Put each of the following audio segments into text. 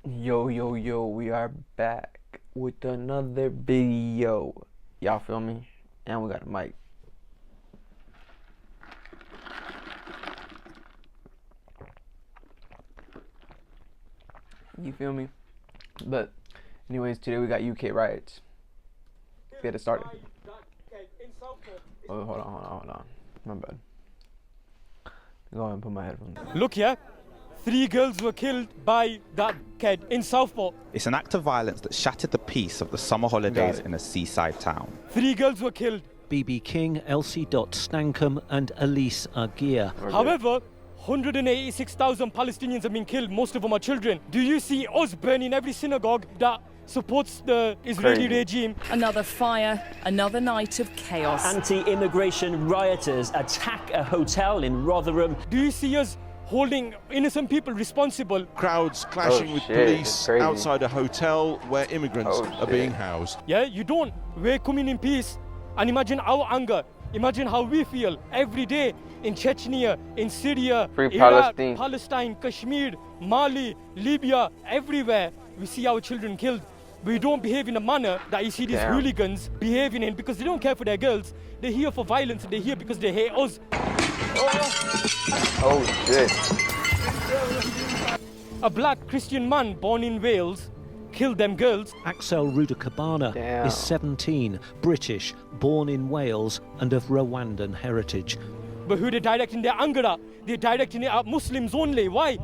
Yo, we are back with another video. Y'all feel me? And we got a mic. You feel me? But anyways, today we got UK riots. Get it started. Oh, hold on. My bad. Go ahead and put my headphones on. Look here, 3 girls were killed by that kid in Southport. It's an act of violence that shattered the peace of the summer holidays in a seaside town. 3 girls were killed. BB King, Elsie Stankham and Elise Aguirre. However, 186,000 Palestinians have been killed, most of them are children. Do you see us burning every synagogue that supports the Israeli regime? Another fire, another night of chaos. Anti-immigration rioters attack a hotel in Rotherham. Do you see us holding innocent people responsible? Crowds clashing with police outside a hotel where immigrants are being housed. Yeah, you don't. We're coming in peace. And imagine our anger. Imagine how we feel every day in Chechnya, in Syria, Iraq, Palestine, Kashmir, Mali, Libya, everywhere. We see our children killed. We don't behave in a manner that you see these hooligans behaving in, because they don't care for their girls. They're here for violence. They're here because they hate us. Oh shit. A black Christian man born in Wales killed them girls. Axel Rudakabana is 17, British, born in Wales and of Rwandan heritage. But who they're directing their anger at? They're directing it at Muslims only. Why?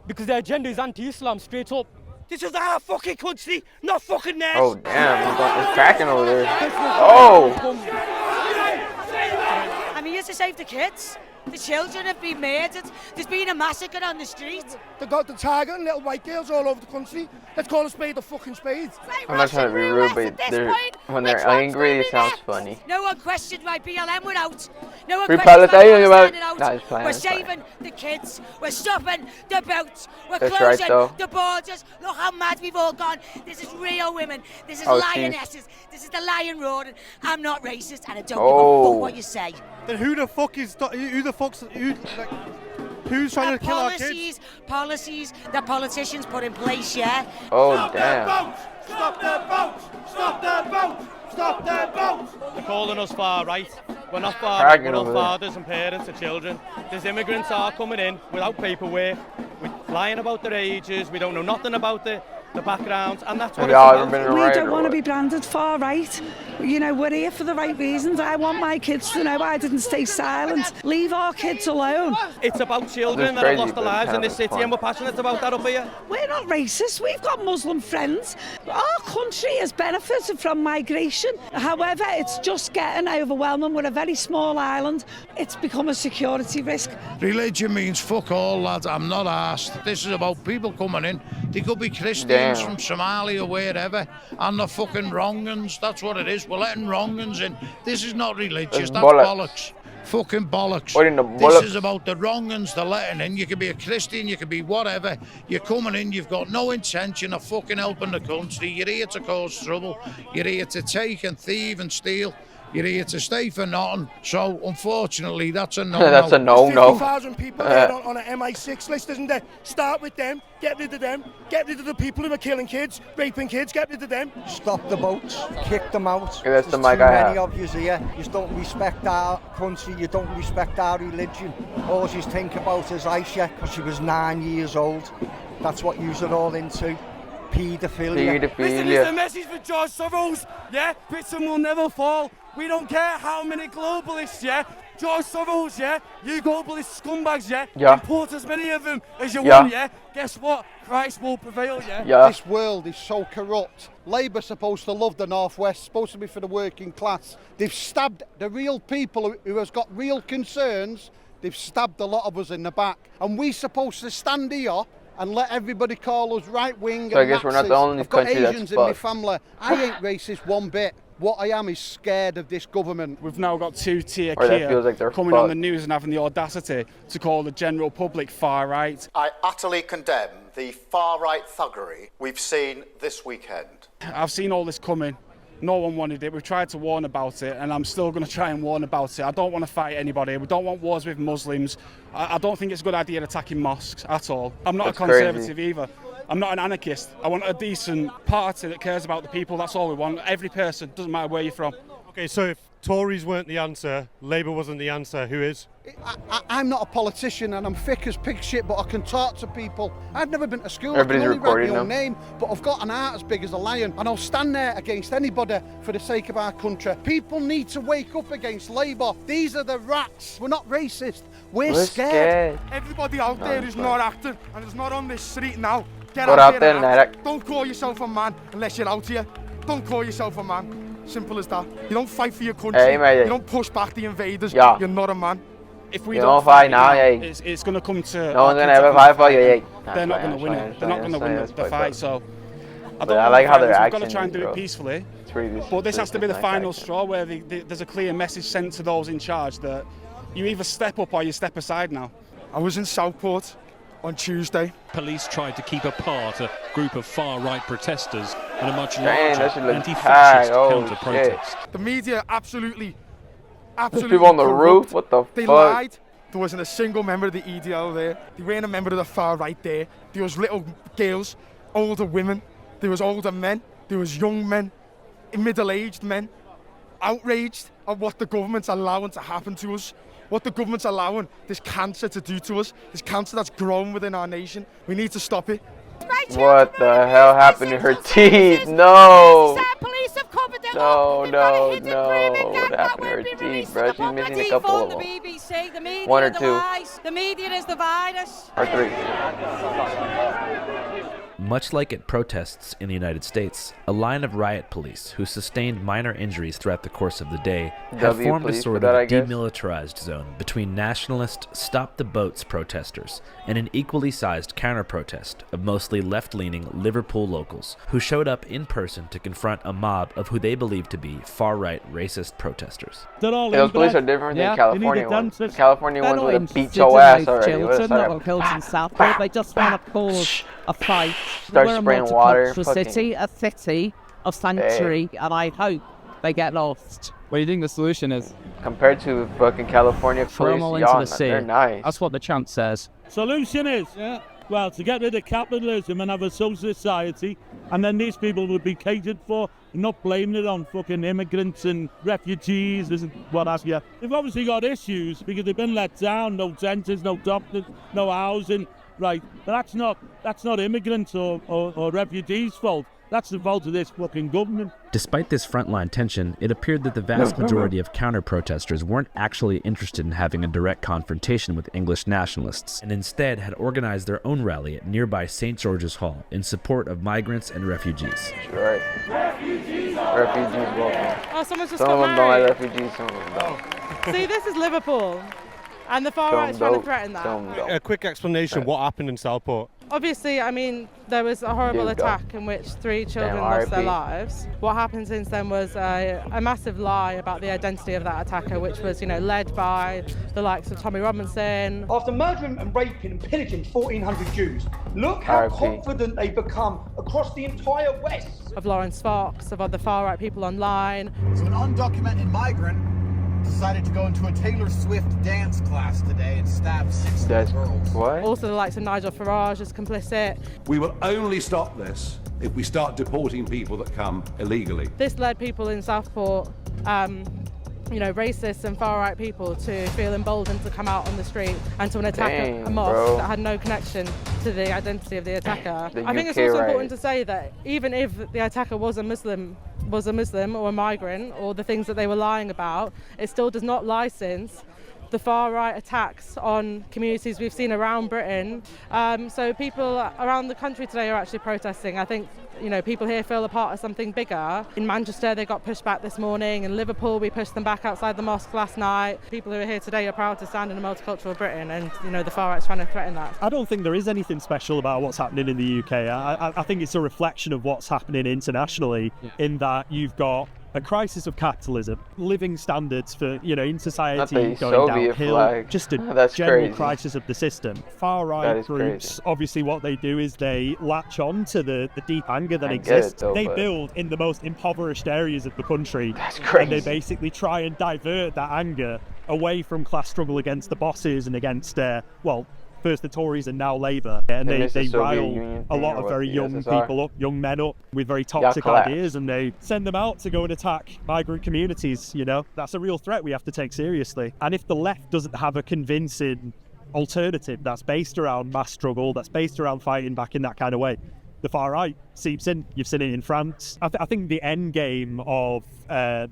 Because their agenda is anti-Islam, straight up. This is our fucking country, not fucking theirs. Oh damn, it's cracking over there. Oh! I'm here to save the kids. The children have been murdered. There's been a massacre on the street. They got the targeting little white girls all over the country. Let's call a spade a fucking spade. I'm not trying to be rude, but when they're angry, it sounds funny. No one questioned why BLM went out. No one Free questioned why Palestine Palestine went out. Nah, it's fine, We're it's fine. saving the kids. We're stopping the boats. We're That's closing right, though. the borders. Look how mad we've all gone. This is real women. This is lionesses. This is the lion roaring. I'm not racist, and I don't give a fuck what you say. Then who's trying to kill our kids? Policies that politicians put in place, yeah? Oh damn. Stop their boats! Stop their boats! Stop their boats! They're calling us far right. We're not far Cracking right. We're over not there. fathers and parents of children. There's immigrants are coming in without paperwork. We're lying about their ages. We don't know nothing about the backgrounds, and that's what Have y'all it's ever been about. in a We riot don't or want to what? be branded far right. You know, we're here for the right reasons. I want my kids to know I didn't stay silent. Leave our kids alone. It's about children that have lost their lives in this city, and we're passionate about that up here. We're not racist. We've got Muslim friends. Our country has benefited from migration. However, it's just getting overwhelming. We're a very small island. It's become a security risk. Religion means fuck all, lads. I'm not arsed. This is about people coming in. They could be Christians from Somalia or wherever, and they're fucking wrong-uns. That's what it is. We're letting wrong-uns in. This is not religious. That's bollocks. Fucking bollocks. This is about the wrong-uns they're letting in. You can be a Christian, you can be whatever. You're coming in, you've got no intention of fucking helping the country. You're here to cause trouble. You're here to take and thieve and steal. You're here to stay for nothing. So, unfortunately, that's a no-no. That's a no-no. 50,000 people on an MI6 list, isn't there? Start with them, get rid of them, get rid of the people who are killing kids, raping kids, get rid of them. Stop the boats, kick them out. Yeah, that's the There's mic too I have. many of you here. You don't respect our country, you don't respect our religion. All you think about is Aisha, because she was 9 years old. That's what you're all into. Paedophilia. Listen, it's a message for George Soros, yeah? Britain will never fall. We don't care how many globalists, yeah? George Soros, yeah? You globalist scumbags, yeah? Import as many of them as you want, yeah? Guess what? Christ will prevail, yeah? This world is so corrupt. Labour's supposed to love the Northwest, supposed to be for the working class. They've stabbed the real people who has got real concerns. They've stabbed a lot of us in the back. And we're supposed to stand here and let everybody call us right-wing. So I guess we're not the only country that's Asians in my family. I ain't racist one bit. What I am is scared of this government. We've now got 2-tier Kia coming on the news and having the audacity to call the general public far right. I utterly condemn the far-right thuggery we've seen this weekend. I've seen all this coming. No one wanted it. We've tried to warn about it, and I'm still going to try and warn about it. I don't want to fight anybody. We don't want wars with Muslims. I don't think it's a good idea attacking mosques at all. I'm not a conservative either. I'm not an anarchist. I want a decent party that cares about the people. That's all we want. Every person, doesn't matter where you're from. Okay, so if Tories weren't the answer, Labour wasn't the answer, who is? I'm not a politician and I'm thick as pig shit, but I can talk to people. I've never been to school, Everybody's I can only write recording my own them. name, but I've got an heart as big as a lion and I'll stand there against anybody for the sake of our country. People need to wake up against Labour. These are the rats. We're not racist. We're scared. Everybody out there who's not acting and is not on this street now, get Go out there and and act. act. Don't call yourself a man unless you're out here. Don't call yourself a man. Simple as that. You don't fight for your country. Hey, mate. You don't push back the invaders. Yeah. You're not a man. If we You don't don't fight now, now, yeah. it's going to come to. No one's gonna ever fight for you, yeah. They're not going to win it. They're not going to win the fight. So I don't I know like how they're We've got to acting, try and do bro. it peacefully. It's pretty good. But this has to be the Nice final action. straw where there's a clear message sent to those in charge that you either step up or you step aside now. I was in Southport on Tuesday. Police tried to keep apart a group of far-right protesters and a much Dang, that larger should look anti-fascist tight. Oh, counter-protest. The media absolutely people on the roof? What the They fuck? lied. There wasn't a single member of the EDL there. There weren't a member of the far right there. There was little girls, older women. There was older men. There was young men, middle-aged men, outraged at what the government's allowing to happen to us. What the government's allowing this cancer to do to us. This cancer that's grown within our nation. We need to stop it. What the hell happened to her teeth? No. Police have covered them No, up. no, no. What happened to her teeth, bro? She's missing a couple of The them. BBC, the media, One or the two. lies. The media is the virus. Or 3. Much like at protests in the United States, a line of riot police who sustained minor injuries throughout the course of the day had formed a police sort for that, I of guess. demilitarized zone between nationalist Stop the Boats protesters and an equally sized counter-protest of mostly left-leaning Liverpool locals who showed up in person to confront a mob of who they believed to be far-right racist protesters. Those police are different than California ones. The California ones would have beat They're your not ass already. What a children, sorry. not killed in Southport. They just want to cause a fight. Start We're a spraying water, multicultural fucking- city, a city of sanctuary, and I hope they get lost. What do you think the solution is? Compared to fucking California Throw them police, all into y'all, the sea. they're nice. That's what the chant says. Solution is, well, to get rid of capitalism and have a social society, and then these people would be catered for, not blaming it on fucking immigrants and refugees and what have you. They've obviously got issues because they've been let down, no dentists, no doctors, no housing, right? But that's not immigrants or refugees' fault. That's the fault of this fucking government. Despite this frontline tension, it appeared that the vast majority of counter-protesters weren't actually interested in having a direct confrontation with English nationalists, and instead had organized their own rally at nearby St. George's Hall in support of migrants and refugees. Right. Refugees welcome. Oh, someone's just Some got of them don't married. like refugees, some of them don't. See, this is Liverpool, and the far right's trying to threaten that. A quick explanation, what happened in Southport? Obviously, I mean, there was a horrible Here we go. attack in which 3 children Damn, lost their RIP. lives. What happened since then was a massive lie about the identity of that attacker, which was, led by the likes of Tommy Robinson. After murdering and raping and pillaging 1,400 Jews, look how RIP. confident they've become across the entire West. Of Lawrence Fox, of other far-right people online. So an undocumented migrant decided to go into a Taylor Swift dance class today and stab 6 girls. What? Also the likes of Nigel Farage is complicit. We will only stop this if we start deporting people that come illegally. This led people in Southport, racists and far-right people to feel emboldened to come out on the street and to attack Dang, a mosque bro. that had no connection to the identity of the attacker. The I think it's UK also riot. important to say that even if the attacker was a Muslim or a migrant or the things that they were lying about, it still does not license the far-right attacks on communities we've seen around Britain. So people around the country today are actually protesting. I think people here feel a part of something bigger. In Manchester, they got pushed back this morning. In Liverpool, we pushed them back outside the mosque last night. People who are here today are proud to stand in a multicultural Britain, and the far-right's trying to threaten that. I don't think there is anything special about what's happening in the UK. I think it's a reflection of what's happening internationally, in that you've got a crisis of capitalism, living standards for, in society going Soviet downhill, flag. just a That's general crazy. crisis of the system. That Far-right is groups, crazy. obviously what they do is they latch on to the deep anger that I get it, exists. though, they but- build in the most impoverished areas of the country. That's And crazy. they basically try and divert that anger away from class struggle against the bosses and against, first the Tories and now Labour, and they rile a lot of very young people up, young men up with very toxic ideas, and they send them out to go and attack migrant communities. You know, that's a real threat we have to take seriously. And if the left doesn't have a convincing alternative that's based around mass struggle, that's based around fighting back in that kind of way, the far right seeps in. You've seen it in France. I think the end game of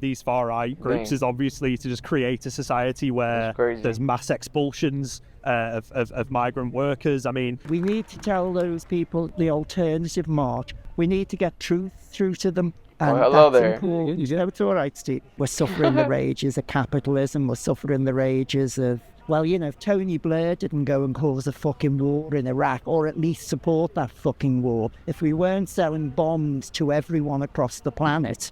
these far right groups is obviously to just create a society where there's mass expulsions of migrant workers. I mean, we need to tell those people the alternative march. We need to get truth through to them. And hello that's there. important. You know, it's all right, Steve. We're suffering the rages of capitalism. We're suffering the rages of, well, you know, if Tony Blair didn't go and cause a fucking war in Iraq, or at least support that fucking war, if we weren't selling bombs to everyone across the planet,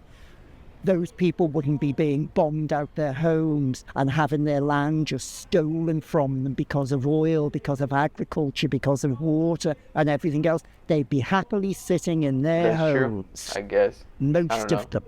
those people wouldn't be being bombed out their homes and having their land just stolen from them because of oil, because of agriculture, because of water and everything else. They'd be happily sitting in their homes. I guess. Most of them.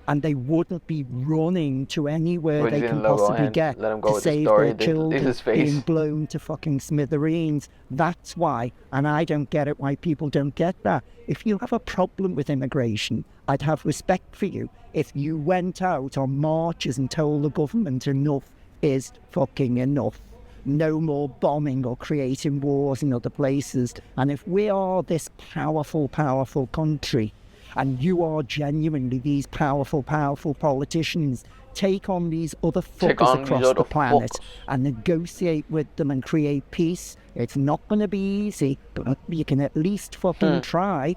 And they wouldn't be running to anywhere they can possibly get to save their children being blown to fucking smithereens. That's why, and I don't get it why people don't get that. If you have a problem with immigration, I'd have respect for you if you went out on marches and told the government enough is fucking enough. No more bombing or creating wars in other places. And if we are this powerful, powerful country, and you are genuinely these powerful, powerful politicians, take on these other fuckers across the planet and negotiate with them and create peace. It's not going to be easy, but you can at least fucking try.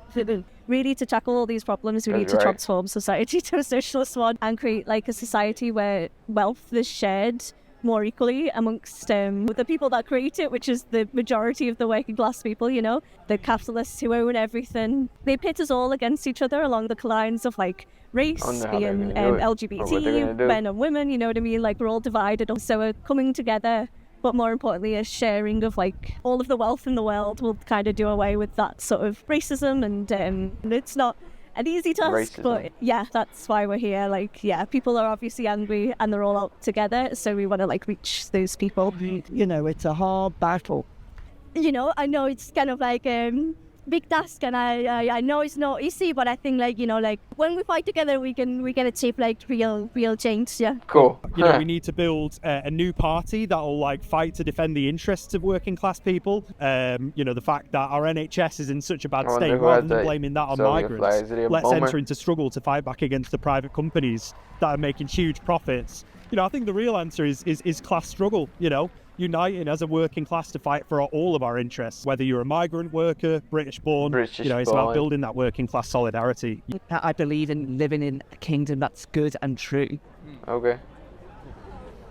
Really, to tackle all these problems, we need to transform society to a socialist one and create like a society where wealth is shared more equally amongst the people that create it, which is the majority of the working class people, you know, the capitalists who own everything. They pit us all against each other along the lines of like race, being LGBT, men and women, you know what I mean? Like we're all divided. So we're coming together, but more importantly, a sharing of like all of the wealth in the world will kind of do away with that sort of racism, and it's not an easy task, but yeah, that's why we're here. Like, yeah, people are obviously angry and they're all out together, so we want to like reach those people. You know, it's a hard battle. You know, I know it's kind of like big task, and I know it's not easy, but I think like, you know, like when we fight together, we can achieve like real change. Yeah. Cool. You know, we need to build a new party that'll like fight to defend the interests of working class people. You know, the fact that our NHS is in such a bad state, rather than blaming that on migrants, let's enter into struggle to fight back against the private companies that are making huge profits. You know, I think the real answer is class struggle. You know, uniting as a working class to fight for all of our interests, whether you're a migrant worker, British born, you know, it's about building that working class solidarity. I believe in living in a kingdom that's good and true. Okay.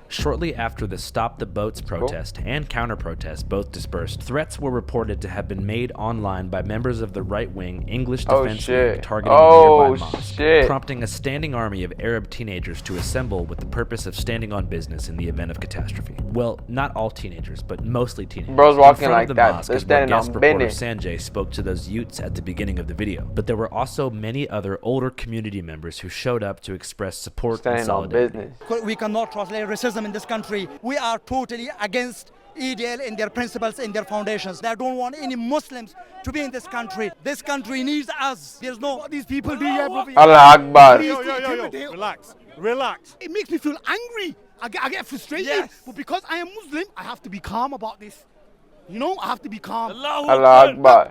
Shortly after the Stop the Boats protest and counter-protest both dispersed, threats were reported to have been made online by members of the right-wing English Defense League targeting a nearby mosque, prompting a standing army of Arab teenagers to assemble with the purpose of standing on business in the event of catastrophe. Well, not all teenagers, but mostly teenagers. Bro's walking like the that. Mosque They're is where standing guest on reporter business. Sanjay spoke to those youths at the beginning of the video. But there were also many other older community members who showed up to express support and solidarity. We cannot translate racism in this country. We are totally against EDL in their principles, in their foundations. They don't want any Muslims to be in this country. This country needs us. There's no what these people do here. Allah Akbar. Yo, relax. It makes me feel angry. I get frustrated. Yes. But because I am Muslim, I have to be calm about this. You know, I have to be calm. Allah Akbar.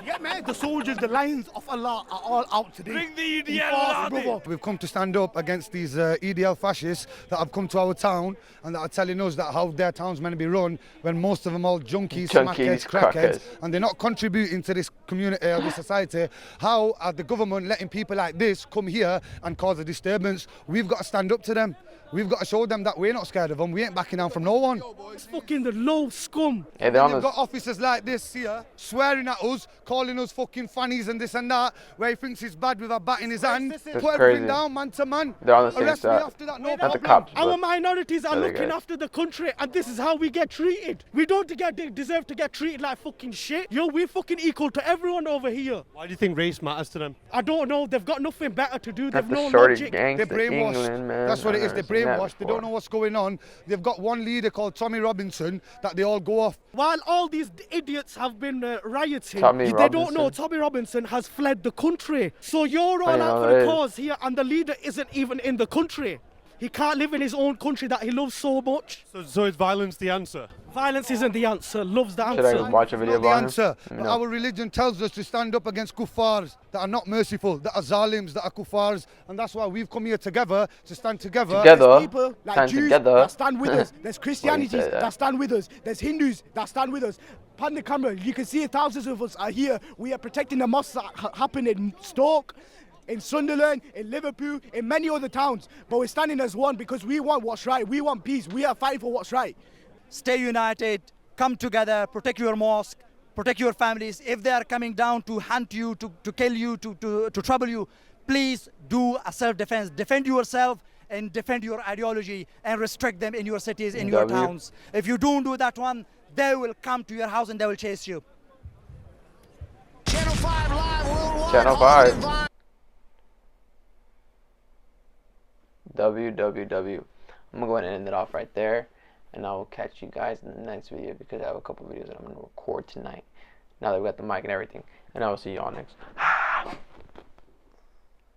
Yeah, man, the soldiers, the lions of Allah are all out today. Bring the EDL. We've come to stand up against these EDL fascists that have come to our town and that are telling us that how their town's meant to be run when most of them are junkies, smackheads, crackheads, and they're not contributing to this community or this society. How are the government letting people like this come here and cause a disturbance? We've got to stand up to them. We've got to show them that we're not scared of them. We ain't backing down from no one. It's fucking the low scum. Yeah, they've got officers like this here swearing at us, calling us fucking fannies and this and that, where he thinks he's bad with a bat in his hand. It's Put crazy. everything down, man to man. They're on the same Arrest me side. after that, no Not the problem. cops, Our but minorities are other looking guys. after the country, and this is how we get treated. We don't deserve to get treated like fucking shit. Yo, we're fucking equal to everyone over here. Why do you think race matters to them? I don't know. They've got nothing better to do. They've That's the no shorty logic. gangster They're brainwashed. England, man. That's what it is. They're I've never seen that brainwashed. They before. don't know what's going on. They've got one leader called Tommy Robinson that they all go off. While all these idiots have been rioting, Tommy they Robinson. don't know Tommy Robinson has fled the country. So you're I all know out for it the is. cause here, and the leader isn't even in the country. He can't live in his own country that he loves so much. So is violence the answer? Violence isn't the answer. Love's the Should I answer. watch a video Not the about him? answer. But No. our religion tells us to stand up against kuffars that are not merciful, that are zalims, that are kuffars, and that's why we've come here together to stand together. Together. There's people like Stand Jews together. that stand with us. There's Christianities say that? that stand with us. There's Hindus that stand with us. Pan the camera, you can see thousands of us are here. We are protecting the mosques that happen in Stoke, in Sunderland, in Liverpool, in many other towns. But we're standing as one because we want what's right. We want peace. We are fighting for what's right. Stay united, come together, protect your mosque, protect your families. If they are coming down to hunt you, to kill you, to trouble you, please do a self-defense. Defend yourself and defend your ideology and restrict them in your cities, in your towns. If you don't do that one, they will come to your house and they will chase you. Channel 5 live worldwide. Channel 5. www. I'm gonna go ahead and end it off right there, and I will catch you guys in the next video because I have a couple videos that I'm gonna record tonight. Now that we got the mic and everything, and I will see y'all next.